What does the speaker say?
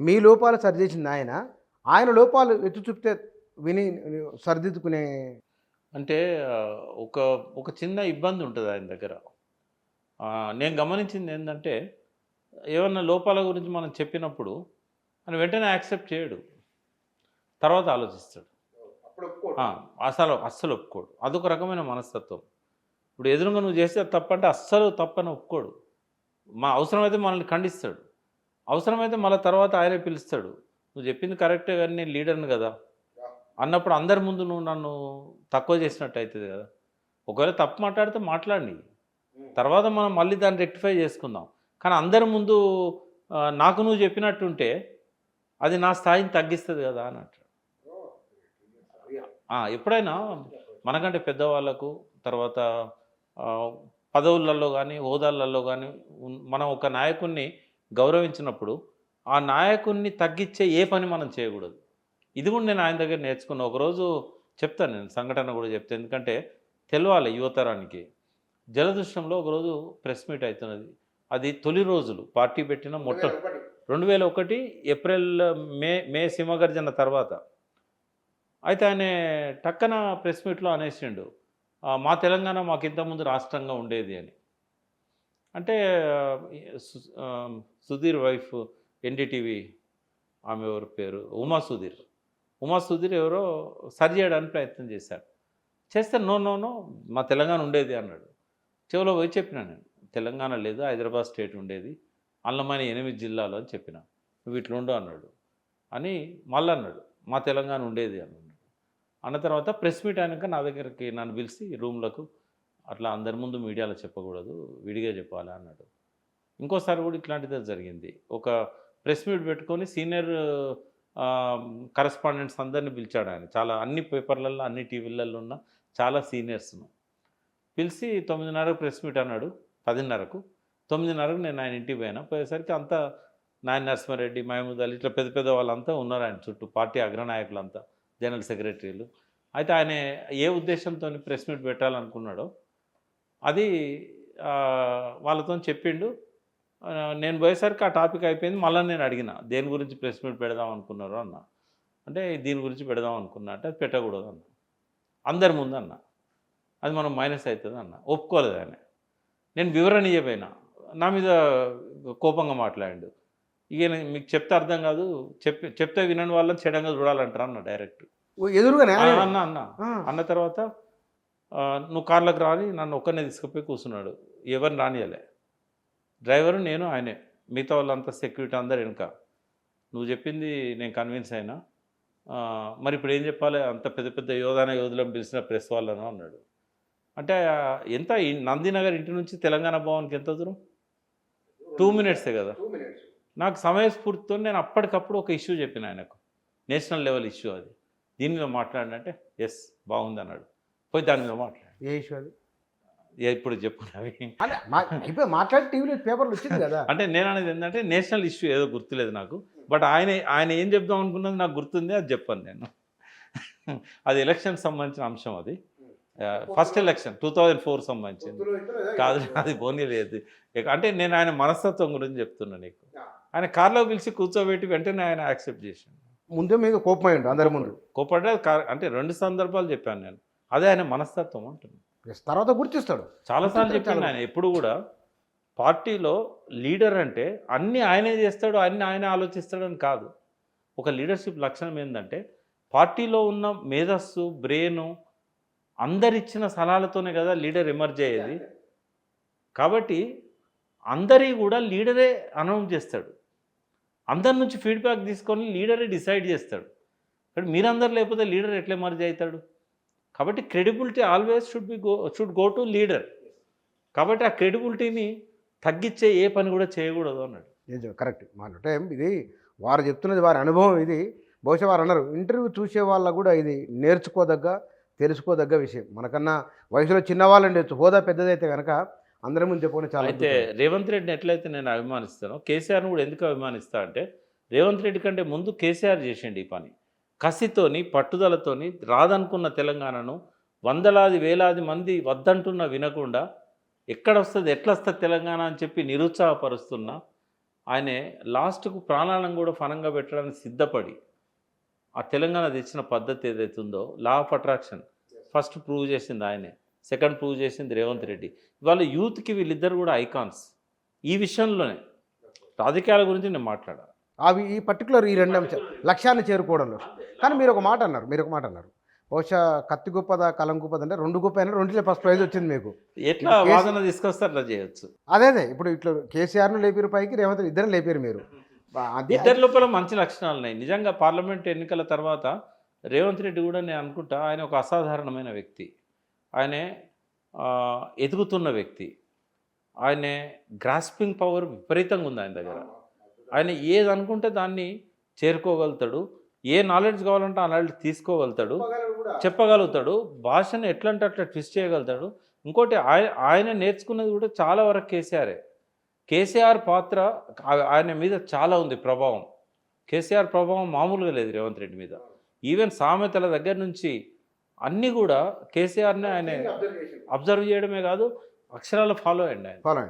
మీ లోపాలు సరిచేసింది ఆయన. ఆయన లోపాలు ఎత్తి చూపితే విని సరిదిద్దుకునే అంటే ఒక ఒక చిన్న ఇబ్బంది ఉంటుంది ఆయన దగ్గర. నేను గమనించింది ఏంటంటే, ఏమన్నా లోపాల గురించి మనం చెప్పినప్పుడు ఆయన వెంటనే యాక్సెప్ట్ చేయడు. తర్వాత ఆలోచిస్తాడు. అస్సలు ఒప్పుకోడు. అదొక రకమైన మనస్తత్వం. ఇప్పుడు ఎదురుగా నువ్వు చేస్తే తప్పంటే అస్సలు తప్పని ఒప్పుకోడు. అవసరమైతే మనల్ని ఖండిస్తాడు. అవసరమైతే మళ్ళీ తర్వాత ఆయనే పిలుస్తాడు. నువ్వు చెప్పింది కరెక్టే కానీ నేను లీడర్ని కదా అన్నప్పుడు అందరి ముందు నువ్వు నన్ను తక్కువ చేసినట్టు అవుతుంది కదా. ఒకవేళ తప్పు మాట్లాడితే మాట్లాడి, తర్వాత మనం మళ్ళీ దాన్ని రెక్టిఫై చేసుకుందాం. కానీ అందరి ముందు నాకు నువ్వు చెప్పినట్టుంటే అది నా స్థాయిని తగ్గిస్తుంది కదా అని అంటాడు. ఎప్పుడైనా మనకంటే పెద్దవాళ్ళకు తర్వాత పదవులలో కానీ హోదాలలో కానీ మనం ఒక నాయకుడిని గౌరవించినప్పుడు ఆ నాయకుడిని తగ్గించే ఏ పని మనం చేయకూడదు. ఇది కూడా నేను ఆయన దగ్గర నేర్చుకున్న. ఒకరోజు చెప్తాను, నేను సంఘటన కూడా చెప్తాను, ఎందుకంటే తెలవాలి యువతరానికి. జలదృశ్యంలో ఒకరోజు ప్రెస్ మీట్ అవుతున్నది. అది తొలి రోజులు పార్టీ పెట్టిన 2001 ఏప్రిల్ మే సింహగర్జన తర్వాత. అయితే ఆయన టక్కన ప్రెస్ మీట్లో అనేసిండు, మా తెలంగాణ మాకు ఇంతకుముందు రాష్ట్రంగా ఉండేది అని. అంటే సుధీర్ వైఫ్ ఎన్డీటీవీ ఆమె ఎవరి పేరు ఉమా సుధీర్ ఎవరో సరి చేయడానికి ప్రయత్నం చేశాడు. చేస్తే నో మా తెలంగాణ ఉండేది అన్నాడు. చెవిలో పోయి చెప్పినా నేను, తెలంగాణ లేదు, హైదరాబాద్ స్టేట్ ఉండేది, అల్లమైన 8 జిల్లాలు అని చెప్పిన, నువ్వు ఇట్లా ఉండు అన్నాడు. అని మళ్ళీ అన్నాడు, మా తెలంగాణ ఉండేది అన్నాడు. అన్న తర్వాత ప్రెస్ మీట్ అయినాక నా దగ్గరికి నన్ను పిలిచి రూమ్లకు, అట్లా అందరి ముందు మీడియాలో చెప్పకూడదు, విడిగా చెప్పాలి అన్నాడు. ఇంకోసారి కూడా ఇట్లాంటిదే జరిగింది. ఒక ప్రెస్ మీట్ పెట్టుకొని సీనియర్ కరెస్పాండెంట్స్ అందరినీ పిలిచాడు ఆయన. చాలా అన్ని పేపర్లలో అన్ని టీవీలలో ఉన్న చాలా సీనియర్స్ను పిలిచి 9:30 ప్రెస్ మీట్ అన్నాడు. 10:30కు 9:30కు నేను ఆయన ఇంటికి పోయేసరికి అంతా నాయన నరసింహారెడ్డి, మహమూద్ అలీ ఇట్లా పెద్ద వాళ్ళంతా ఉన్నారు ఆయన చుట్టూ, పార్టీ అగ్రనాయకులంతా, జనరల్ సెక్రటరీలు. అయితే ఆయన ఏ ఉద్దేశంతో ప్రెస్ మీట్ పెట్టాలనుకున్నాడో అది వాళ్ళతో చెప్పిండు. నేను పోయేసరికి ఆ టాపిక్ అయిపోయింది. మళ్ళీ నేను అడిగిన, దేని గురించి ప్రెస్ మీట్ పెడదాం అనుకున్నారు అన్న. అంటే దీని గురించి పెడదాం అనుకున్నా అంటే అది పెట్టకూడదు అన్న, అందరి ముందు అన్న, అది మనం మైనస్ అవుతుంది అన్న. ఒప్పుకోలేదు ఆయన. నేను వివరణ ఇవ్వబోయినా, నా మీద కోపంగా మాట్లాడాడు. ఇక మీకు చెప్తే అర్థం కాదు, చెప్తే వినని వాళ్ళని చెడంగా చూడాలంటారు అన్న డైరెక్ట్ ఎదురుగానే అన్న తర్వాత నువ్వు కార్లకు రాని నన్ను ఒక్కనే తీసుకుపోయి కూర్చున్నాడు. ఎవరిని రానియలే, డ్రైవరు నేను ఆయనే, మిగతా వాళ్ళంతా సెక్యూరిటీ అందరు వెనుక. నువ్వు చెప్పింది నేను కన్విన్స్ అయినా, మరి ఇప్పుడు ఏం చెప్పాలి, అంత పెద్ద యోధులను పిలిచిన ప్రెస్ వాళ్ళను అన్నాడు. అంటే ఎంత, నందినగర్ ఇంటి నుంచి తెలంగాణ భవన్కి ఎంత దూరం? 2 మినిట్సే కదా. నాకు సమయస్ఫూర్తితో నేను అప్పటికప్పుడు ఒక ఇష్యూ చెప్పిన ఆయనకు, నేషనల్ లెవెల్ ఇష్యూ, అది దీని మీద మాట్లాడినంటే ఎస్ బాగుంది అన్నాడు. పోయి దాని మీద మాట్లాడు. ఏ ఇష్యూ అది? ఇప్పుడు చెప్పు అవి మాట్లాడి టీవీలో పేపర్లు వచ్చింది కదా. అంటే నేను అనేది ఏంటంటే నేషనల్ ఇష్యూ ఏదో గుర్తులేదు నాకు, బట్ ఆయన ఏం చెప్దాం అనుకున్నది నాకు గుర్తుంది, అది చెప్పాను నేను. అది ఎలక్షన్ సంబంధించిన అంశం, అది ఫస్ట్ ఎలక్షన్ 2004 సంబంధించింది కాదు, అది పోనీ లేదు. అంటే నేను ఆయన మనస్తత్వం గురించి చెప్తున్నా నీకు. ఆయన కార్లో పిలిచి కూర్చోబెట్టి వెంటనే ఆయన యాక్సెప్ట్ చేశాను. ముందే మీద కోపమైండు, అందరి ముందు కోపడ్డా. అంటే 2 సందర్భాలు చెప్పాను నేను, అదే ఆయన మనస్తత్వం అంటున్నాను. తర్వాత గుర్తిస్తాడు. చాలాసార్లు చెప్పాను ఆయన, ఎప్పుడు కూడా పార్టీలో లీడర్ అంటే అన్నీ ఆయనే చేస్తాడు, అన్నీ ఆయనే ఆలోచిస్తాడని కాదు. ఒక లీడర్షిప్ లక్షణం ఏంటంటే పార్టీలో ఉన్న మేధస్సు, బ్రెయిను అందరిచ్చిన సలహాలతోనే కదా లీడర్ ఎమర్జ్ అయ్యేది. కాబట్టి అందరి కూడా లీడరే అనౌన్స్ చేస్తాడు, అందరి నుంచి ఫీడ్బ్యాక్ తీసుకొని లీడరే డిసైడ్ చేస్తాడు. కానీ మీరందరూ లేకపోతే లీడర్ ఎట్లా ఎమర్జ్ అవుతాడు? కాబట్టి credibility always should go to leader. కాబట్టి ఆ క్రెడిబిలిటీని తగ్గించే ఏ పని కూడా చేయకూడదు అన్నాడు. కరెక్ట్ అంటే ఇది వారు చెప్తున్నది వారి అనుభవం. ఇది బహుశా వారు అన్నారు, ఇంటర్వ్యూ చూసే వాళ్ళకు కూడా ఇది తెలుసుకోదగ్గ విషయం. మనకన్నా వయసులో చిన్నవాళ్ళు ఉండొచ్చు, హోదా పెద్దదైతే కనుక అందరి ముందు చెప్పుకొని చాలా. అయితే రేవంత్ రెడ్డిని ఎట్లయితే నేను అభిమానిస్తానో కేసీఆర్ని కూడా ఎందుకు అభిమానిస్తా అంటే, రేవంత్ రెడ్డి కంటే ముందు కేసీఆర్ చేసిండు ఈ పని. కసితోని పట్టుదలతోని రాదనుకున్న తెలంగాణను వందలాది వేలాది మంది వద్దంటున్నా వినకుండా ఎక్కడ వస్తుంది, ఎట్లా వస్తుంది తెలంగాణ అని చెప్పి నిరుత్సాహపరుస్తున్నా ఆయన లాస్ట్కు ప్రాణాలను కూడా ఫనంగా పెట్టడానికి సిద్ధపడి ఆ తెలంగాణ తెచ్చిన పద్ధతి ఏదైతే ఉందో law of attraction first prove చేసింది ఆయనే, సెకండ్ ప్రూవ్ చేసింది రేవంత్ రెడ్డి. ఇవాళ యూత్కి వీళ్ళిద్దరు కూడా ఐకాన్స్. ఈ విషయంలోనే రాజకీయాల గురించి నేను మాట్లాడాను. అవి ఈ పర్టికులర్ ఈ రెండు అంశాలు లక్ష్యాన్ని చేరుకోవడంలో. కానీ మీరు ఒక మాట అన్నారు బహుశా కత్తి గొప్పదా కలం గొప్పదా అంటే రెండు గొప్ప అయినా రెండులో ఫస్ట్ ప్రైజ్ వచ్చింది మీకు. ఎట్లా వాదన తీసుకొస్తే అట్లా చేయొచ్చు. అదే ఇప్పుడు ఇట్లా కేసీఆర్ను లేపారు పైకి, రేవంత్ ఇద్దరు లేపారు మీరు. అది ఇద్దరి లోపల మంచి లక్షణాలు ఉన్నాయి. నిజంగా పార్లమెంట్ ఎన్నికల తర్వాత రేవంత్ రెడ్డి కూడా నేను అనుకుంటా ఆయన ఒక అసాధారణమైన వ్యక్తి. ఆయనే ఎదుగుతున్న వ్యక్తి. ఆయనే గ్రాస్పింగ్ పవర్ విపరీతంగా ఉంది ఆయన దగ్గర. ఆయన ఏది అనుకుంటే దాన్ని చేరుకోగలుగుతాడు. ఏ నాలెడ్జ్ కావాలంటే ఆ నాలెడ్జ్ తీసుకోగలుగుతాడు, చెప్పగలుగుతాడు. భాషను ఎట్లా అంటే అట్లా ట్విస్ట్ చేయగలుగుతాడు. ఇంకోటి ఆయన నేర్చుకున్నది కూడా చాలా వరకు కేసీఆర్ పాత్ర ఆయన మీద చాలా ఉంది ప్రభావం. కేసీఆర్ ప్రభావం మామూలుగా లేదు రేవంత్ రెడ్డి మీద. ఈవెన్ సామెతల దగ్గర నుంచి అన్నీ కూడా కేసీఆర్నే ఆయన అబ్జర్వ్ చేయడమే కాదు, అక్షరాలు ఫాలో అయ్యండి ఆయన.